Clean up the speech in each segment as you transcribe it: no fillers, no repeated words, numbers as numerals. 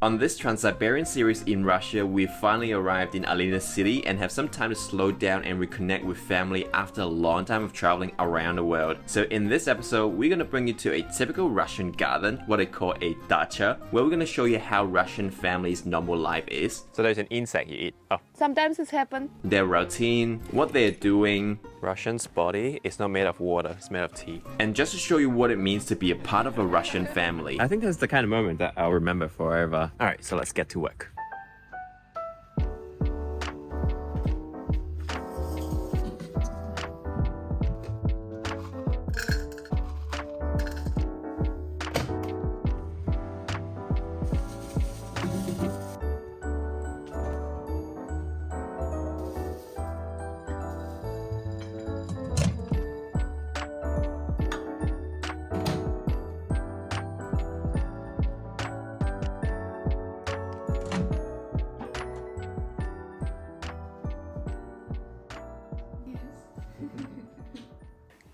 On this Trans-Siberian series in Russia, we've finally arrived in Alina city and have some time to slow down and reconnect with family after a long time of traveling around the world. So in this episode, we're going to bring you to a typical Russian garden, what they call a dacha, where we're going to show you how Russian families' normal life is. So there's an insect you eat. Oh. Sometimes it's happened. Their routine, what they're doing. Russian's body is not made of water, it's made of tea. And just to show you what it means to be a part of a Russian family. I think that's the kind of moment that I'll remember forever. Alright, so let's get to work.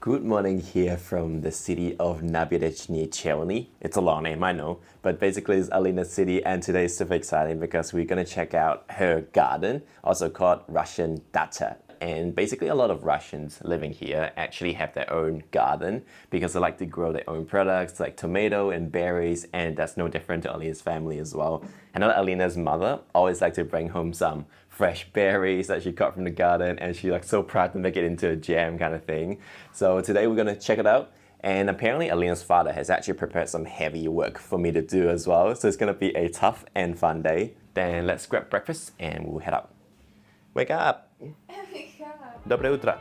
Good morning here from the city of Nabiereczny Chelny. It's a long name, I know, but basically it's Alina city, and today is super exciting because we're gonna check out her garden, also called Russian dacha. And basically a lot of Russians living here actually have their own garden because they like to grow their own products like tomato and berries, and that's no different to Alina's family as well. I know that Alina's mother always liked to bring home some fresh berries that she cut from the garden, and she's like so proud to make it into a jam kind of thing. So today we're gonna check it out. And apparently Alina's father has actually prepared some heavy work for me to do as well. So it's gonna be a tough and fun day. Then let's grab breakfast and we'll head out. Wake up! Dobre utro.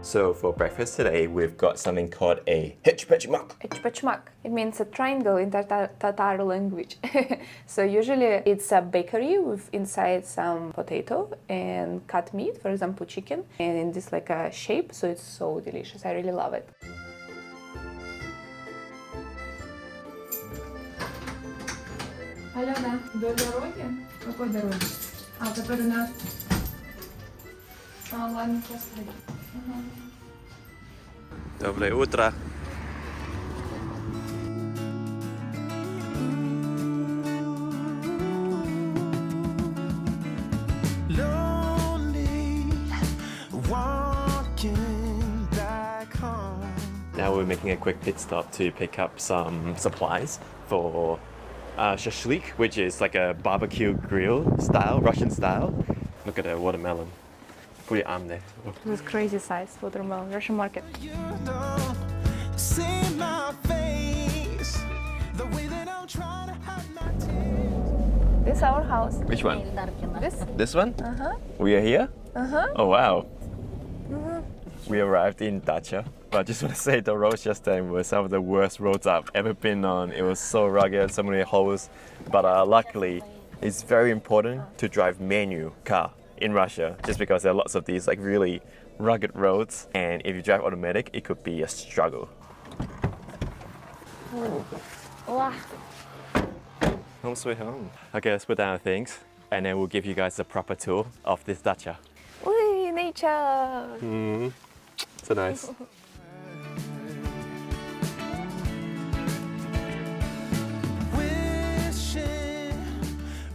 So for breakfast today, we've got something called a hitchpechmak. Hitchpechmak. It means a triangle in Tatar language. So usually it's a bakery with inside some potato and cut meat, for example chicken, and in this like a shape, so it's so delicious. I really love it. Алена, до дороги? Какой дороги? А, теперь у нас... А, ладно, сейчас пойду. Dobre utro. Now we're making a quick pit stop to pick up some supplies for shashlik, which is like a barbecue grill style, Russian style. Look at the watermelon. Put your arm there. Oh. This crazy size watermelon, Russian market. This is our house. Which one? This? This one? Uh-huh. We are here? Uh-huh. Oh wow. We arrived in Dacha, but I just want to say the roads just then were some of the worst roads I've ever been on. It was so rugged, so many holes, but luckily it's very important to drive manual car in Russia just because there are lots of these like really rugged roads, and if you drive automatic it could be a struggle. Wow. Home sweet home. Okay, let's put down our things and then we'll give you guys a proper tour of this dacha. Uy, nature! So nice.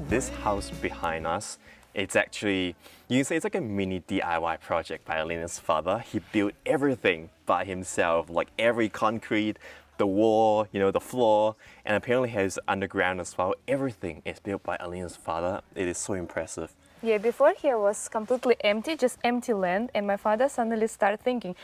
This house behind us, it's actually, you can say it's like a mini DIY project by Alina's father. He built everything by himself, like every concrete, the wall, you know, the floor, and apparently has underground as well. Everything is built by Alina's father. It is so impressive. Yeah, before here was completely empty, just empty land, and my father suddenly started thinking,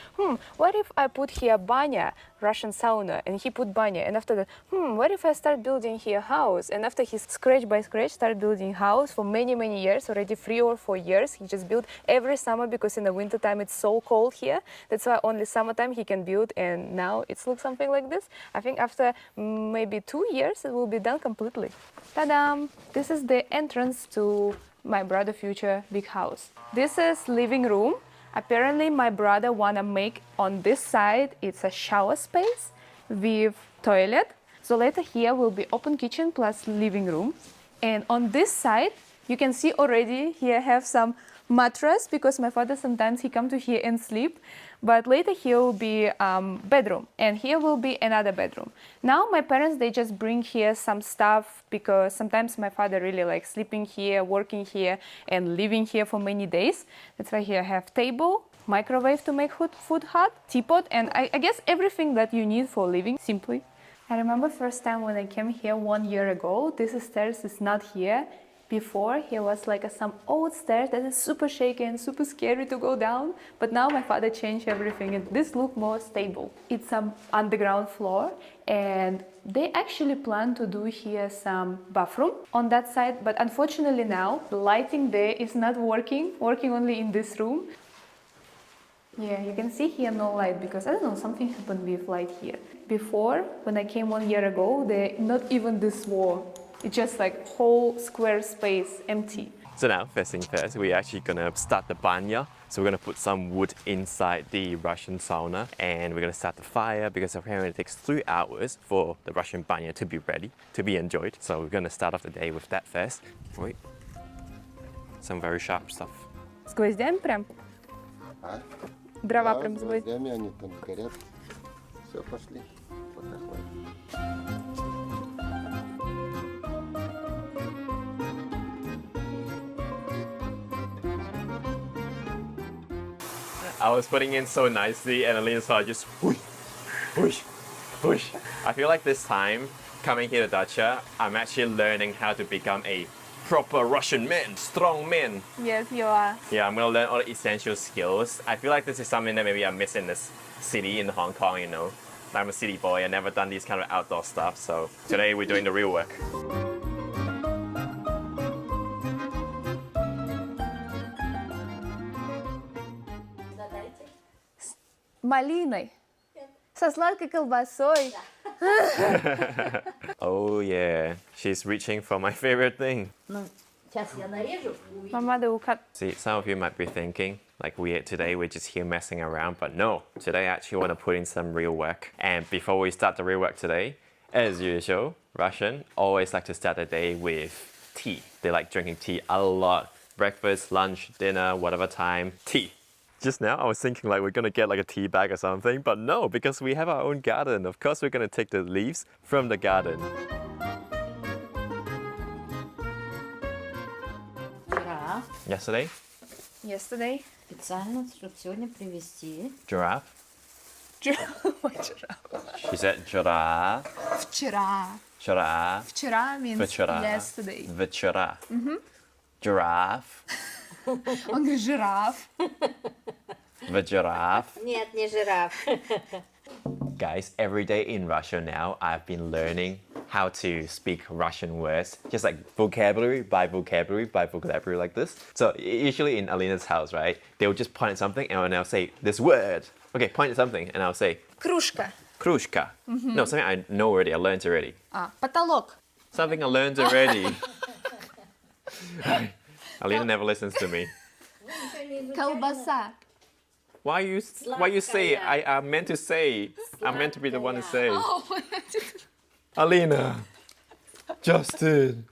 what if I put here banya, Russian sauna, and he put banya, and after that, what if I start building here house? And after he scratch by scratch started building house for many years, already 3 or 4 years, he just built every summer because in the winter time it's so cold here. That's why only summertime he can build, and now it's looks something like this. I think after maybe 2 years it will be done completely. Ta-da! This is the entrance to my brother future big house. This is living room. Apparently my brother wanna make on this side, it's a shower space with toilet. So later here will be open kitchen plus living room. And on this side, you can see already here have some mattress because my father sometimes he come to here and sleep, but later here will be bedroom and here will be another bedroom. Now my parents they just bring here some stuff because sometimes my father really likes sleeping here, working here and living here for many days. That's why here I have table, microwave to make food hot, teapot, and I guess everything that you need for living simply. I remember first time when I came here 1 year ago, this stairs is not here. Before, here was like some old stairs that is super shaky and super scary to go down. But now my father changed everything and this look more stable. It's some underground floor and they actually plan to do here some bathroom on that side. But unfortunately now, the lighting there is not working only in this room. Yeah, you can see here no light because I don't know, something happened with light here. Before, when I came 1 year ago, there not even this wall. It's just like whole square space, empty. So now, first thing first, we're actually gonna start the banya. So we're gonna put some wood inside the Russian sauna and we're gonna start the fire because apparently it takes 3 hours for the Russian banya to be ready, to be enjoyed. So we're gonna start off the day with that first. Wait, some very sharp stuff. С гвоздями прям? Дрова прям с гвоздями. Гвоздями они там горят. Все, пошли. Пока хватит. I was putting in so nicely and Alina started just whoosh, whoosh, whoosh. I feel like this time, coming here to dacha, I'm actually learning how to become a proper Russian man, strong man. Yes, you are. Yeah, I'm gonna learn all the essential skills. I feel like this is something that maybe I miss in this city in Hong Kong, you know. I'm a city boy, I've never done these kind of outdoor stuff, so today we're doing the real work. Малиной. Со сладкой колбасой. Oh yeah, she's reaching for my favorite thing. Сейчас я нарежу. My mother will cut. See, some of you might be thinking, like today we're just here messing around, but no, today I actually want to put in some real work. And before we start the real work today, as usual, Russian always like to start the day with tea. They like drinking tea a lot. Breakfast, lunch, dinner, whatever time, tea. Just now I was thinking like we're gonna get like a tea bag or something, but no, because we have our own garden. Of course we're gonna take the leaves from the garden. Вчера Yesterday, Yesterday. специально, чтобы сегодня привезти. giraffe. Вчера. She said giraffe. Вчера. Giraffe. Вчера means Včera. yesterday. Včera. Giraffe. Он говорит жираф. The giraffe. Нет, не жираф. Guys, every day in Russia now, I've been learning how to speak Russian words, just like vocabulary by vocabulary by vocabulary like this. So usually in Alina's house, right, they'll just point at something and I'll say this word. Okay, point at something and I'll say Кружка. krushka. No, something I know already, I learned already. Потолок. Something I learned already. Alina never listens to me. Колбаса. Why you say I meant to say? I'm meant to be the one to say. Alina, Justin.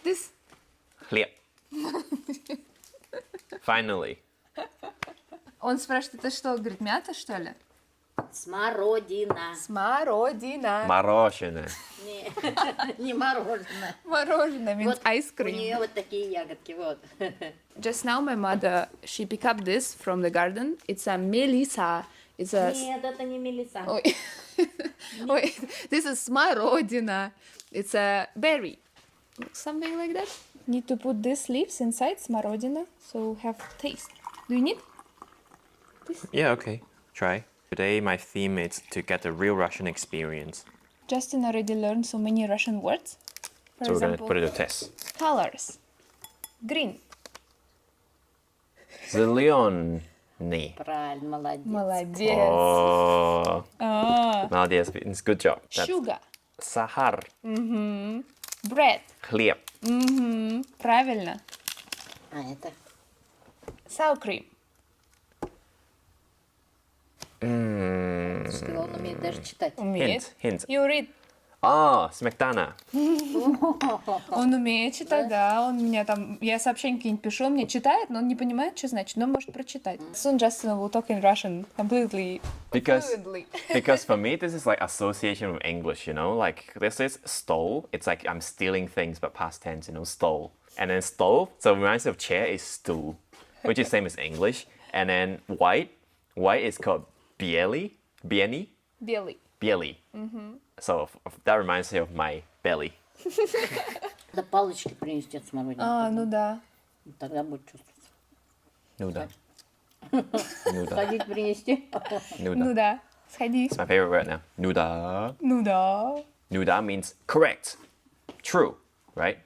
This. Хлеб. Finally. Он спрашивает, это что? Говорит, мята, что ли? Смородина. Смородина. Мороженое. Не мороженое. Мороженое means ice У cream. нее вот такие ягодки, вот. Just now my mother, she picked up this from the garden. It's a melissa. It's a... Нет, это не мелиса. Ой. Wait, this is смородина. It's a berry. Something like that. Need to put these leaves inside смородина so have taste. Do you need? Yeah, okay. Try. Today my theme is to get the real Russian experience. Justin already learned so many Russian words. For So we're gonna example, put it to test. colors. Green. Zeleony. Правильно, молодец. Молодец. Oh, Ah. молодец. It's good job. That's Sugar. Sahar. Bread. Хлеб. Правильно. А это? Sour cream. Сказал, он умеет даже читать. Умеет. Hint. You read. Oh, smetana. Он умеет читать, да, он меня там, я сообщения какие-нибудь пишу, он мне читает, но он не понимает, что значит, но может прочитать. Soon Justin will talk in Russian completely fluently. Because for me, this is like association with English, you know? Like, this is stole. It's like I'm stealing things, but past tense, you know, stole. And then stove, so it reminds me of chair, is stool, which is same as English. And then white is called bieli, bieni, Белый. bieli. So that reminds me of my belly. Да палочки принести от смородины. А, ну да. Тогда будет чувствоваться. Nuda. Ходить принести. Nuda. Ну да. Сходи. It's my favorite word now. Nuda. Ну да. Nuda means correct, true, right?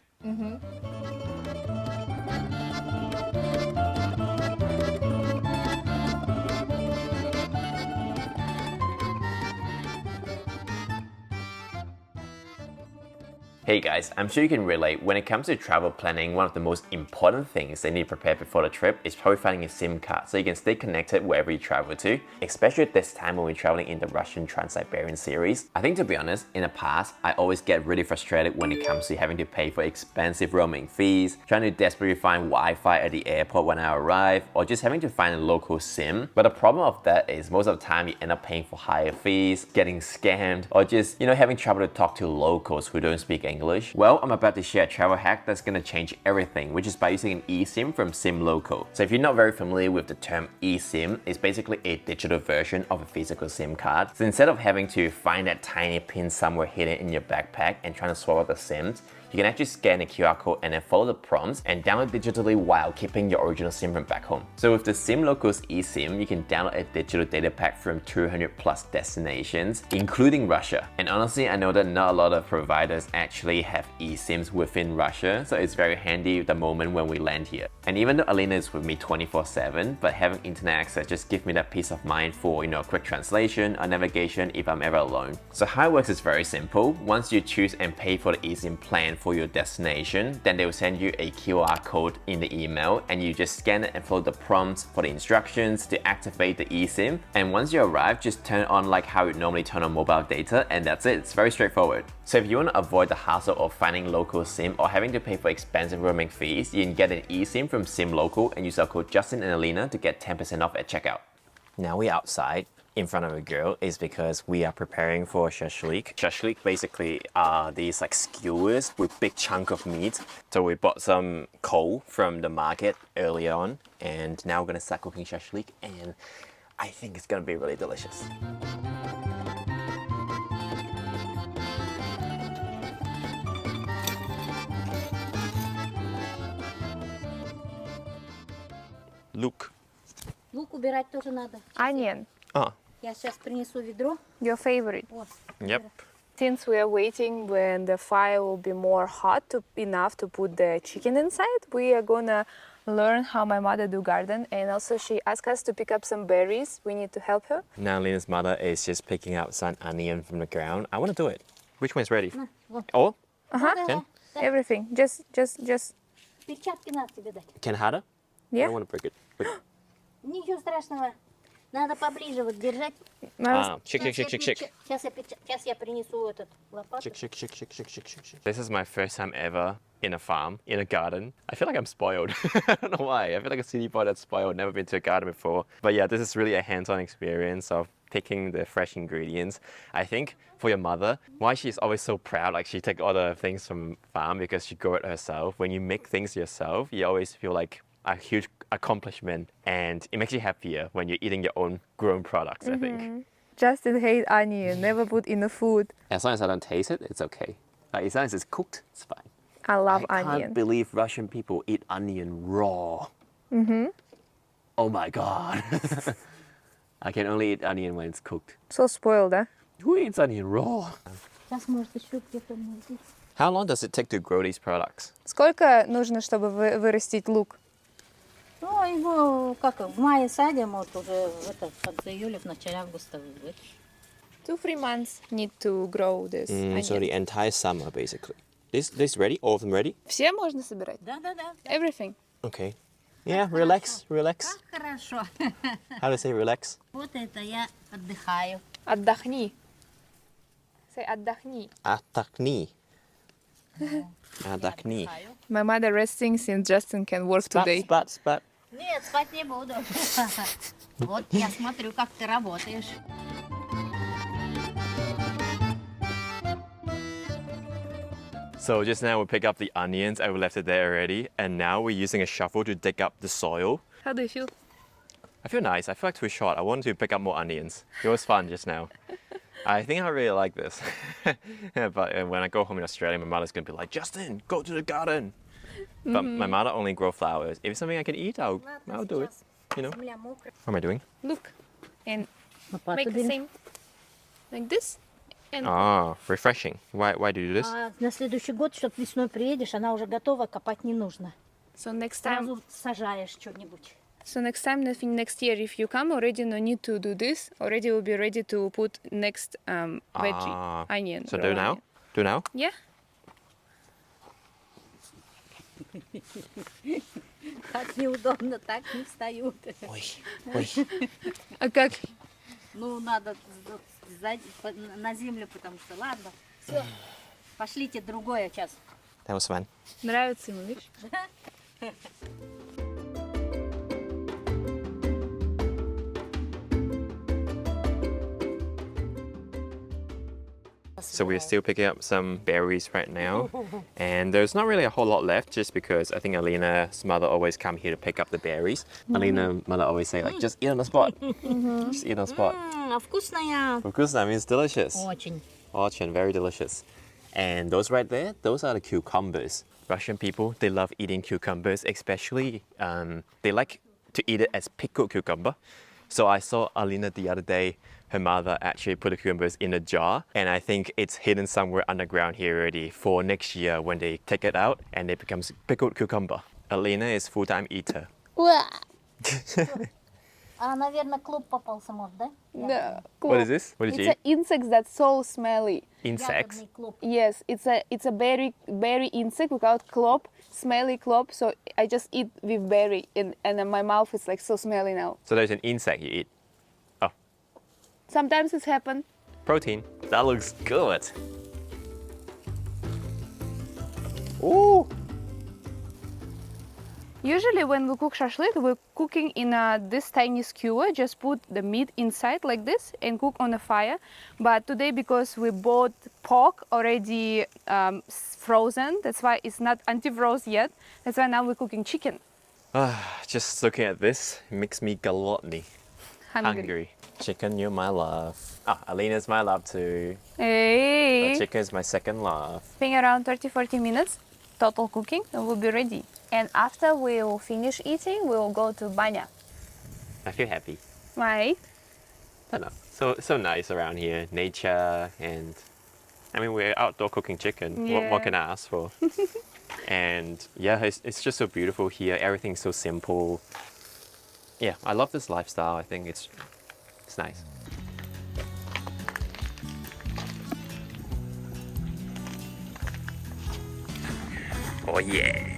Hey guys, I'm sure you can relate. When it comes to travel planning, one of the most important things they need to prepare before the trip is probably finding a SIM card so you can stay connected wherever you travel to, especially at this time when we're traveling in the Russian Trans-Siberian series. I think to be honest, in the past, I always get really frustrated when it comes to having to pay for expensive roaming fees, trying to desperately find Wi-Fi at the airport when I arrive, or just having to find a local SIM. But the problem of that is most of the time you end up paying for higher fees, getting scammed, or just, having trouble to talk to locals who don't speak English. Well, I'm about to share a travel hack that's gonna change everything, which is by using an eSIM from SIM Local. So if you're not very familiar with the term eSIM, it's basically a digital version of a physical SIM card. So instead of having to find that tiny pin somewhere hidden in your backpack and trying to swap out the SIMs, you can actually scan the QR code and then follow the prompts and download digitally while keeping your original SIM from back home. So with the SIM Local's eSIM, you can download a digital data pack from 200 plus destinations, including Russia. And honestly, I know that not a lot of providers actually have eSIMs within Russia, so it's very handy the moment when we land here. And even though Alina is with me 24/7, but having internet access just gives me that peace of mind for, quick translation or navigation if I'm ever alone. So how it works is very simple. Once you choose and pay for the eSIM plan for your destination, then they will send you a QR code in the email and you just scan it and follow the prompts for the instructions to activate the eSIM. And once you arrive, just turn it on like how you normally turn on mobile data, and that's it. It's very straightforward. So if you want to avoid the hassle of finding local SIM or having to pay for expensive roaming fees, you can get an eSIM from SIM Local and use our code Justin and Alina to get 10% off at checkout. Now we're outside in front of a grill is because we are preparing for shashlik. Shashlik basically are these like skewers with big chunk of meat. So we bought some coal from the market early on, and now we're gonna start cooking shashlik, and I think it's gonna be really delicious. Look. Лук убирать тоже надо. Onion, Ah, Я сейчас принесу ведро. your favorite. Вот. yep. Since we are waiting when the fire will be more hot enough to put the chicken inside, we are gonna learn how my mother do garden, and also she asked us to pick up some berries. We need to help her. Now Lena's mother is just picking out some onion from the ground. I want to do it. Which one's ready? вот. Oh, Uh-huh. Everything. Just. Перчатки надо тебе дать. can harder? I Yeah. don't want to break it. Wait. Ничего страшного. Надо поближе вот держать. Ah, shake. Сейчас я принесу этот лопату. Shake. This is my first time ever in a farm, in a garden. I feel like I'm spoiled. I don't know why. I feel like a city boy that's spoiled, never been to a garden before. But yeah, this is really a hands-on experience of picking the fresh ingredients. I think for your mother, why she's always so proud, like she take all the things from farm because she grow it herself. When you make things yourself, you always feel like a huge accomplishment, and it makes you happier when you're eating your own grown products, I think. Justin hate onion. Never put in the food. As long as I don't taste it, it's okay. As long as it's cooked, it's fine. I love I onion. can't believe Russian people eat onion raw. Oh my god. I can only eat onion when it's cooked. So spoiled, huh? Who eats onion raw? Сейчас, может, еще где-то здесь. How long does it take to grow these products? Сколько нужно, чтобы вырастить лук? Ну, его как в мае садим, вот уже в конце июля, в начале августа выращиваем. 2-3 months need to grow this onion. So the entire summer, basically. This ready? All of them ready? Все можно собирать? Да. Everything. Okay. Yeah, relax. Как хорошо. How do you say relax? Вот это я отдыхаю. Отдохни. Say отдохни. Отдохни. Отдохни. My mother resting since Justin can work today. Спать. Нет, спать не буду. Вот я смотрю, как ты работаешь. So just now we picked up the onions and we left it there already. And now we're using a shovel to dig up the soil. How do you feel? I feel nice. I feel like too short. I wanted to pick up more onions. It was fun just now. I think I really like this. But when I go home in Australia, my mother's going to be like, Justin, go to the garden. But my mother only grows flowers. If it's something I can eat, I'll do it. You know? What am I doing? Look. And Лопату make the бери. same. Like this. And Ah, refreshing. Why do you do this? А на следующий год, чтобы весной приедешь, она уже готова, копать не нужно. so next time, Сразу сажаешь что-нибудь. next year, if you come, already no need to do this. Already will be ready to put next veggie, onion. So raw do now? onion. Do now? Yeah. Так неудобно, так не встают. А как? Ну, надо на землю, потому что, ладно, все, пошлите другое час. That was fun. Нравится ему, видишь? So we're still picking up some berries right now. And there's not really a whole lot left just because I think Alina's mother always come here to pick up the berries. Alina's mother always say like, just eat on the spot. Just eat on the spot. Вкусная. Вкусно means delicious. Очень. Очень, very delicious. And those right there, those are the cucumbers. Russian people, they love eating cucumbers, especially they like to eat it as pickled cucumber. So I saw Alina the other day, her mother actually put the cucumbers in a jar, and I think it's hidden somewhere underground here already for next year when they take it out and it becomes pickled cucumber. Alina is full-time eater. А, наверное, клуб попался, может, да? Да. What is this? What did you It's an eat? insect that's so smelly. Insects? Ягодный клуб. Yes, it's a berry insect without club, smelly club. So I just eat with berry, and then my mouth is like so smelly now. So there's an insect you eat. Oh, Sometimes it's happened. protein. That looks good. Ooh. Usually when we cook shashlik, we're cooking in this tiny skewer, just put the meat inside like this and cook on a fire. But today, because we bought pork already frozen, that's why it's not anti-froze yet. That's why now we're cooking chicken. Just looking at this makes me gluttony. Hungry. Chicken, you're my love. Ah, Alina's my love too. Hey! Chicken is my second love. Being around 30-40 minutes, total cooking, and we'll be ready. And after we'll finish eating, we'll go to banya. I feel happy. Right? I don't know. So nice around here. Nature and I mean we're outdoor cooking chicken. What can I ask for? And yeah, it's just so beautiful here. Everything's so simple. Yeah, I love this lifestyle. I think it's nice. Oh yeah.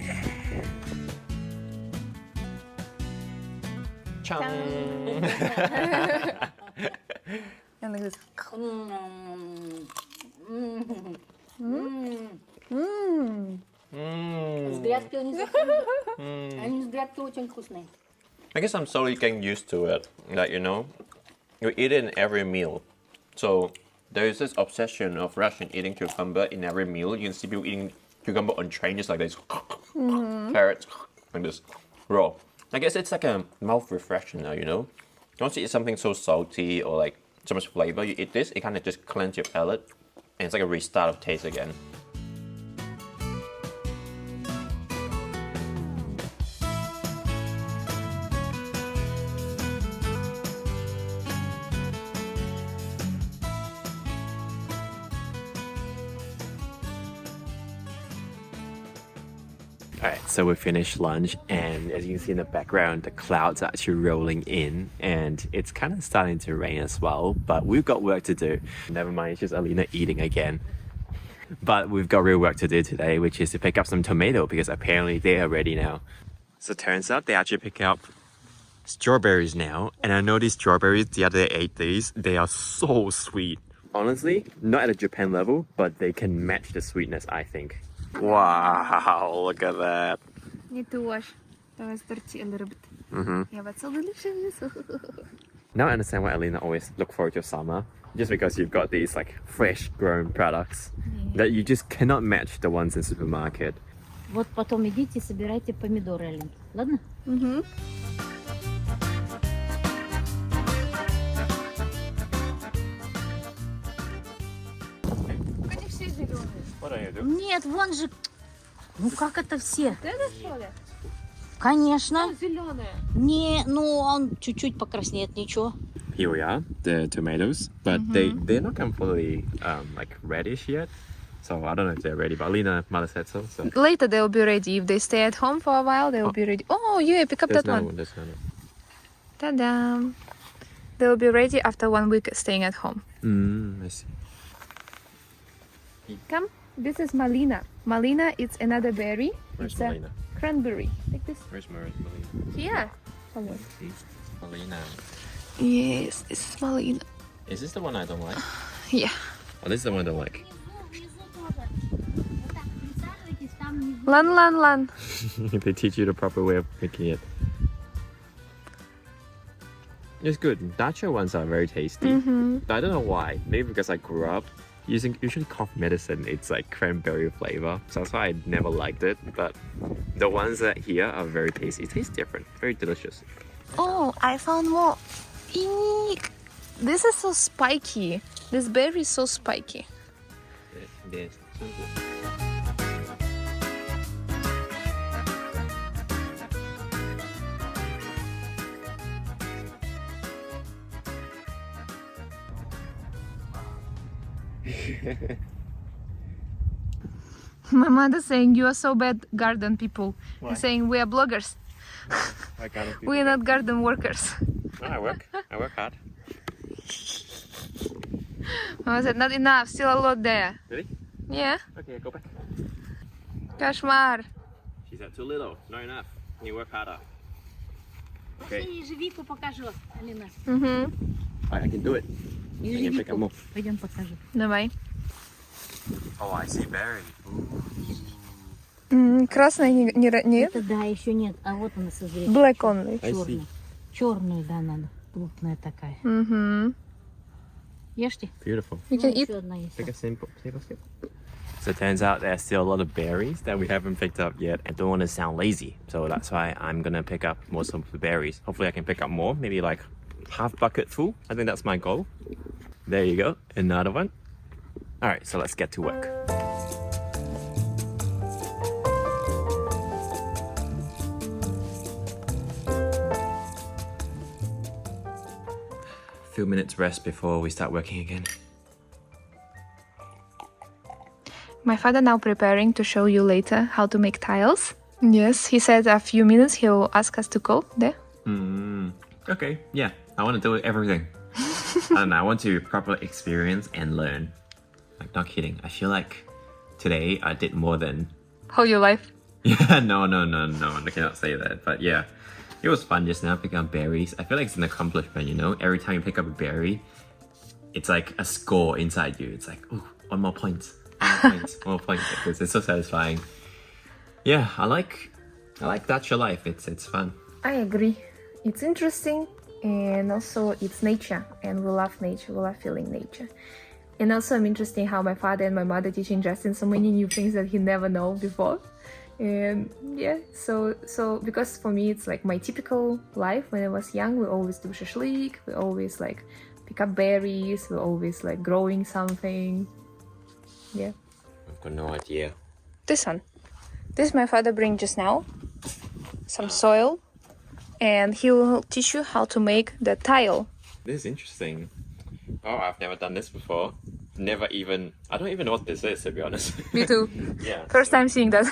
Chang. And like this. С грядки они заходят. Они с грядки очень вкусные. I guess I'm slowly getting used to it. Like, you eat it in every meal. So there's this obsession of Russian eating cucumber in every meal. You can see people eating cucumber on train just like this. Carrots, like this, raw. I guess it's like a mouth refreshener, Once you eat something so salty or like so much flavor, you eat this, it kind of just cleanses your palate. And it's like a restart of taste again. Alright, so we finished lunch, and as you can see in the background, the clouds are actually rolling in, and it's kind of starting to rain as well, but we've got work to do. Never mind, it's just Alina eating again. But we've got real work to do today, which is to pick up some tomato, because apparently they are ready now. So it turns out they actually pick up strawberries now, and I know these strawberries, the other day I ate these, they are so sweet. honestly, not at a Japan level, but they can match the sweetness, I think. Wow, look at that. Need to wash. That was dirty a little bit. Yeah, but so delicious. Now I understand why Alina always look forward to summer. Just because you've got these like fresh grown products that you just cannot match the ones in supermarket. Вот потом идите, собирайте помидоры, Алин. Ладно? Они все зеленые. What are you doing? Нет, вон же. Ну как это все? Это что ли? Конечно. Зеленые. Не, ну он чуть-чуть покраснеет, ничего. Here we are, the tomatoes, but they're not completely like reddish yet. So I don't know if they're ready, but Alina mother said so. So Later they'll be ready. If they stay at home for a while, they'll be ready. Oh, yeah, pick up there's that no one. there's no. Ta-da! They'll be ready after 1 week staying at home. I see. Come, this is malina. Malina, it's another berry. Where's It's Malina? a cranberry. Like this. Where's Malina? Here. Somewhere. Malina. Yes, this is malina. Is this the one I don't like? Yeah. Oh, this is the one I don't like. Внизу тоже. Вот так присаживайтесь, там внизу. Lan. They teach you the proper way of making it. It's good. Dacha ones are very tasty. But I don't know why. Maybe because I grew up using usually cough medicine. It's like cranberry flavor, so that's why I never liked it. But the ones that here are very tasty. It tastes different. Very delicious. Oh, I found more. Eek. This is so spiky. This berry is so spiky. Yes. My mother saying you are so bad garden people. Why? Saying we are bloggers. I kind of. We are not garden workers. I work hard. Mama said not enough. Still a lot there. Really? Yeah. Okay, go back. Кошмар. She said too little, not enough. You work harder. Пошли ежевику покажу, Алина. I can do it. I can pick up more. Пойдем покажу. Давай. Oh, I see berry. Красная нет. Это да, еще нет. А вот она созрела. Black only. I see. Черную. Черную, да, надо. Плотная такая. Ешьте. Beautiful. You can eat. Еще одна есть. Take a sample. So it turns out there's still a lot of berries that we haven't picked up yet. I don't want to sound lazy, so that's why I'm gonna pick up most of the berries. Hopefully I can pick up more, maybe like half bucket full. I think that's my goal. There you go, another one. All right, so let's get to work. Few minutes rest before we start working again. My father now preparing to show you later how to make tiles. Yes, he said a few minutes he'll ask us to go there. Okay, yeah, I want to do everything. And I want to properly experience and learn. Like, not kidding. I feel like today I did more than... How your life? Yeah, no, I cannot say that. But yeah, it was fun just now picking up berries. I feel like it's an accomplishment, you know? Every time you pick up a berry, it's like a score inside you. It's like, oh, one more point. One more point. It's so satisfying. Yeah, I like dacha life. It's fun. I agree. It's interesting and also it's nature and we love nature. We love feeling nature. And also I'm interested how my father and my mother teaching Justin so many new things that he never know before. And yeah, so because for me it's like my typical life when I was young. We always do shashlik, we always like pick up berries, we always like growing something. Yeah. I've got no idea. This one. This my father bring just now. Some soil. And he will teach you how to make the tile. This is interesting. Oh, I've never done this before. I don't even know what this is, to be honest. Me too. Yeah. First time seeing that.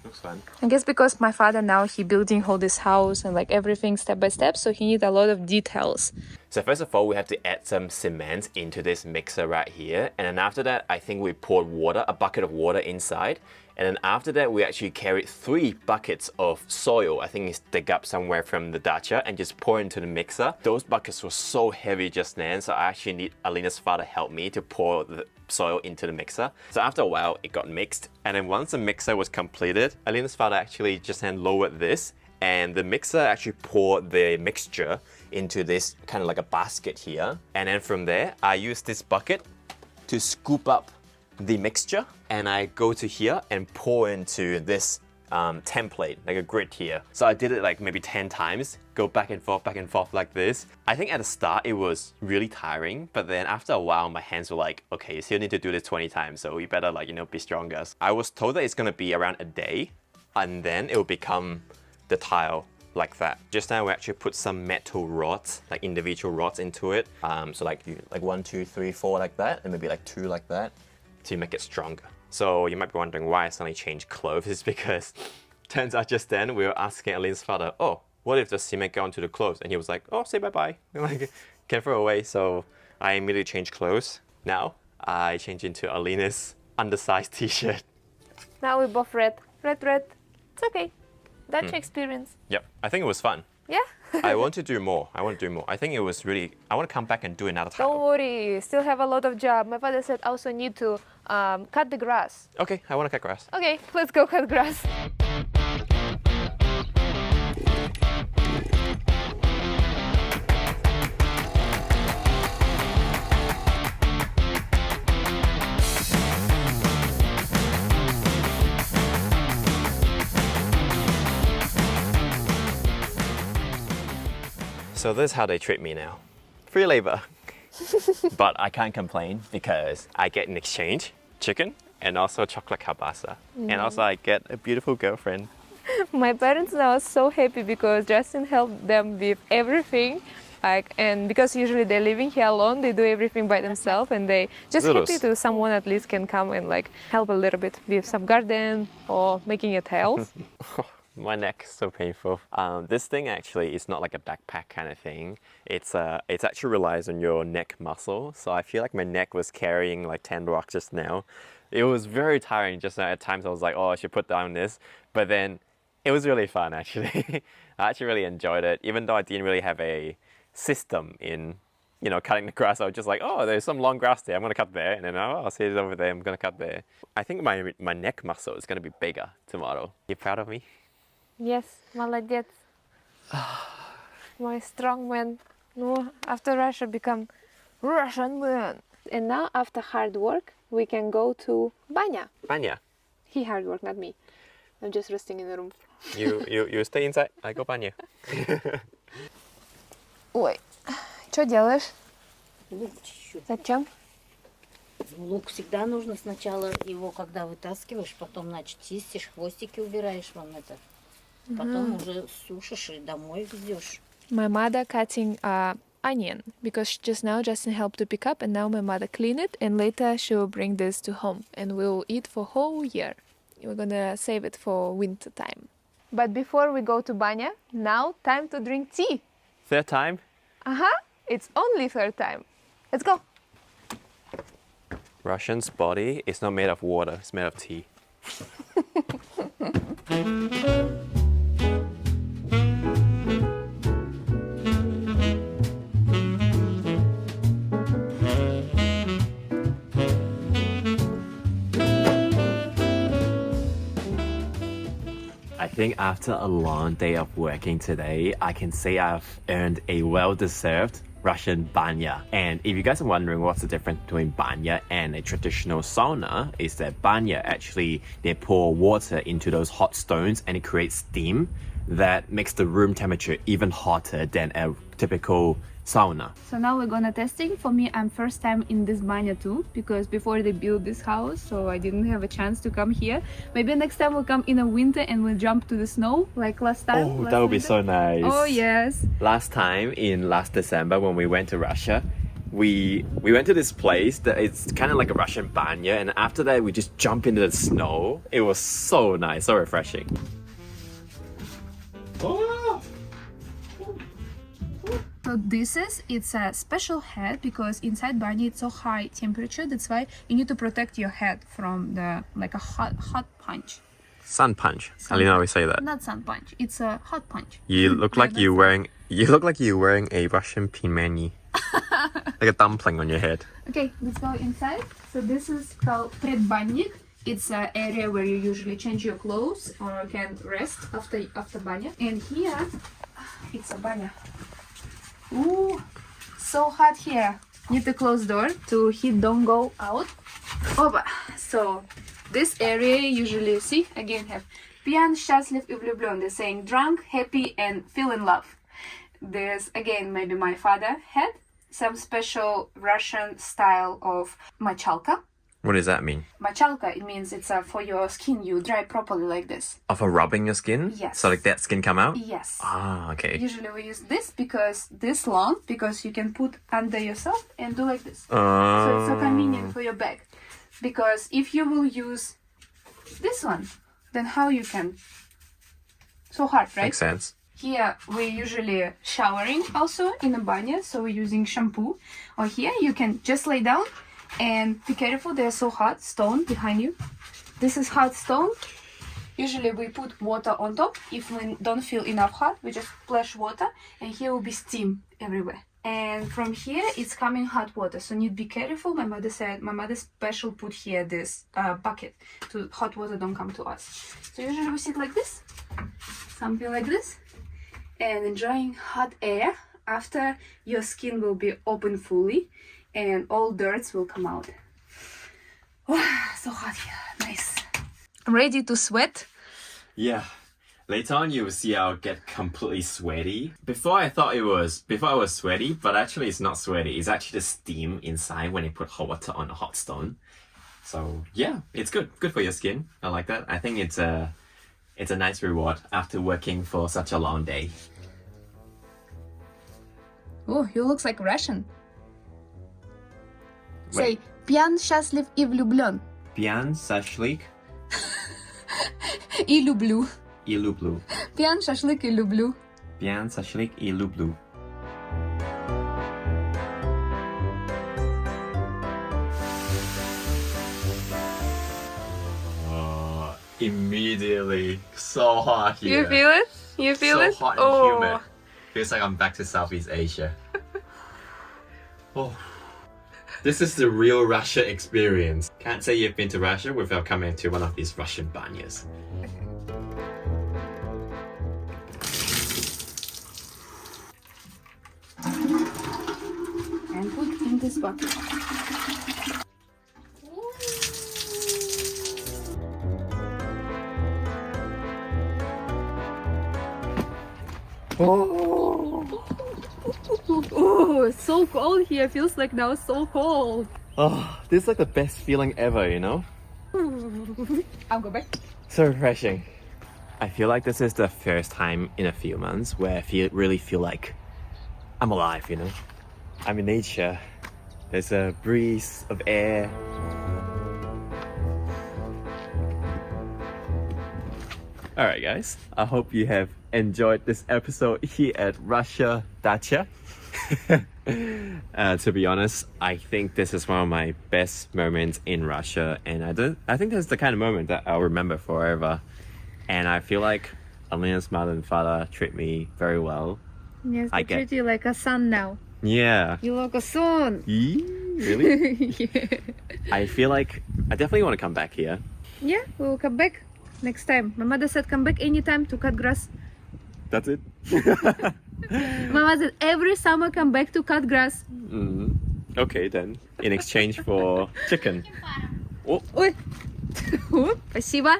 Looks fun. I guess because my father now he building whole this house and like everything step by step, so he need a lot of details. So first of all, we have to add some cement into this mixer right here. And then after that, I think we poured water, a bucket of water inside. And then after that, we actually carried 3 buckets of soil. I think it's dig up somewhere from the dacha and just pour into the mixer. Those buckets were so heavy just then, so I actually need Alina's father help me to pour the soil into the mixer. So after a while, it got mixed. And then once the mixer was completed, Alina's father actually just then lowered this, and the mixer actually poured the mixture into this kind of like a basket here. And then from there, I use this bucket to scoop up the mixture, and I go to here and pour into this template, like a grid here. So I did it like maybe 10 times, go back and forth like this. I think at the start it was really tiring, but then after a while my hands were like, okay, you still need to do this 20 times, so you better like, you know, be stronger. I was told that it's gonna be around a day, and then it will become the tile like that. Just now we actually put some metal rods, like individual rods into it. So like 1, 2, 3, 4 like that, and maybe like 2 like that, to make it stronger. So you might be wondering why I suddenly changed clothes. It's because turns out just then we were asking Alina's father, oh, what if the cement got onto the clothes? And he was like, oh, say bye-bye. Like, can throw away. So I immediately changed clothes. Now I change into Alina's undersized t-shirt. Now we both red. It's okay. Dacha experience. Yep, I think it was fun. Yeah. I want to do more. I think it was really, I want to come back and do another tile. Don't worry, still have a lot of job. My father said also need to cut the grass. Okay, I want to cut grass. Okay, let's go cut grass. So this is how they treat me now. Free labor. But I can't complain because I get in exchange chicken and also chocolate kielbasa. And also I get a beautiful girlfriend. My parents now are so happy because Justin helped them with everything. And because usually they're living here alone, they do everything by themselves, and they just happy to someone at least can come and like help a little bit with some garden or making it tiles. My neck is so painful. This thing actually is not like a backpack kind of thing. It's actually relies on your neck muscle. So I feel like my neck was carrying like 10 rocks just now. It was very tiring just now. At times I was like, oh, I should put down this. But then it was really fun actually. I actually really enjoyed it. Even though I didn't really have a system in, you know, cutting the grass. I was just like, oh, there's some long grass there. I'm gonna cut there. And then, oh, I'll see it over there. I'm gonna cut there. I think my neck muscle is gonna be bigger tomorrow. You proud of me? Yes, молодец. My strong man. No, after Russia become Russian man. And now after hard work, we can go to banya. Banya. He hard work, not me. I'm just resting in the room. You stay inside. I go banya. Ой, что делаешь? Лук чищу. Зачем? Ну, лук всегда нужно сначала его, когда вытаскиваешь, потом, значит, чистишь, хвостики убираешь вон это. Потом уже сушишь и домой везешь. My mother cutting onion because just now Justin helped to pick up, and now my mother clean it, and later she will bring this to home and we'll eat for whole year. We're gonna save it for winter time. But before we go to banya, now time to drink tea. Third time? It's only third time. Let's go. Russian's body is not made of water, it's made of tea. I think after a long day of working today, I can say I've earned a well-deserved Russian banya. And if you guys are wondering what's the difference between banya and a traditional sauna, is that banya actually, they pour water into those hot stones and it creates steam that makes the room temperature even hotter than a typical sauna. So now we're gonna testing. For me, I'm first time in this banya too, because before they built this house, so I didn't have a chance to come here. Maybe next time we'll come in a winter and we'll jump to the snow like last time. Oh, that would be so nice. Oh yes. Last time in last December when we went to Russia, we went to this place that it's kind of like a Russian banya, and after that we just jump into the snow. It was so nice, so refreshing. Oh! So it's a special hat because inside banya it's so high temperature. That's why you need to protect your head from the like a hot punch. Sun punch. Alina always say that. Not sun punch. It's a hot punch. You look like you're wearing. You look like you're wearing a Russian pinmani, like a dumpling on your head. Okay, let's go inside. So this is called predbannik. It's an area where you usually change your clothes or can rest after banya. And here, it's a banya. Ooh, so hot here. Need to close door to heat don't go out. Opa. So this area usually see again have пьян, счастлив и влюблен. They're saying drunk, happy, and feel in love. This again maybe my father had some special Russian style of machalka. What does that mean? Machalka, it means it's for your skin. You dry properly like this. Oh, for rubbing your skin? Yes. So like that skin come out? Yes. Ah, okay. Usually we use this because this long because you can put under yourself and do like this. So it's so convenient for your bag. Because if you will use this one, then how you can? So hard, right? Makes sense. Here we're usually showering also in a banya, so we're using shampoo. Or here you can just lay down and be careful, they're so hot, stone behind you. This is hot stone. Usually we put water on top. If we don't feel enough hot, we just splash water and here will be steam everywhere. And from here it's coming hot water, so need to be careful. My mother said, my mother special put here this bucket to hot water don't come to us. So usually we sit like this, something like this, and enjoying hot air. After your skin will be open fully and all dirts will come out. So hot here, nice. Ready to sweat? Yeah. Later on, you will see I'll get completely sweaty. Before I was sweaty, but actually it's not sweaty. It's actually the steam inside when you put hot water on a hot stone. So yeah, it's good for your skin. I like that. I think it's a nice reward after working for such a long day. Oh, you look like Russian. Say, пьян, счастлив и влюблен. Пьян, шашлык И люблю. и люблю. Пьян, шашлык и люблю. Пьян, шашлык и люблю. Immediately, so hot here. You feel it? You feel so it? hot and humid. Feels like I'm back to Southeast Asia. Oh, this is the real Russia experience. Can't say you've been to Russia without coming to one of these Russian banyas. And put in this bucket. Oh, it's so cold here. Feels like now it's so cold. Oh, this is like the best feeling ever, you know? I'll go back. So refreshing. I feel like this is the first time in a few months where I really feel like I'm alive, you know? I'm in nature. There's a breeze of air. Alright guys, I hope you have enjoyed this episode here at Russia Dacha. To be honest, I think this is one of my best moments in Russia, and I think that's the kind of moment that I'll remember forever. And I feel like Alina's mother and father treat me very well. Yes, I they treat you like a son now. Yeah. You look a son. Really? Yeah. I feel like I definitely want to come back here. Yeah, we'll come back next time. My mother said come back anytime to cut grass. That's it? My mother said every summer come back to cut grass. Okay then. In exchange for chicken. Oh. Ой. Спасибо.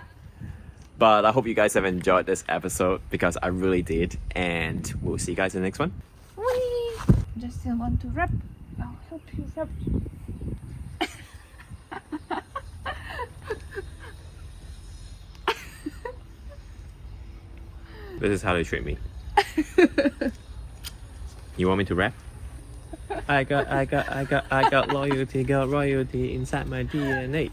But I hope you guys have enjoyed this episode because I really did. And we'll see you guys in the next one. Whee! Justin want to wrap. I'll help you wrap. This is how they treat me. You want me to rap? I got loyalty, got royalty inside my DNA.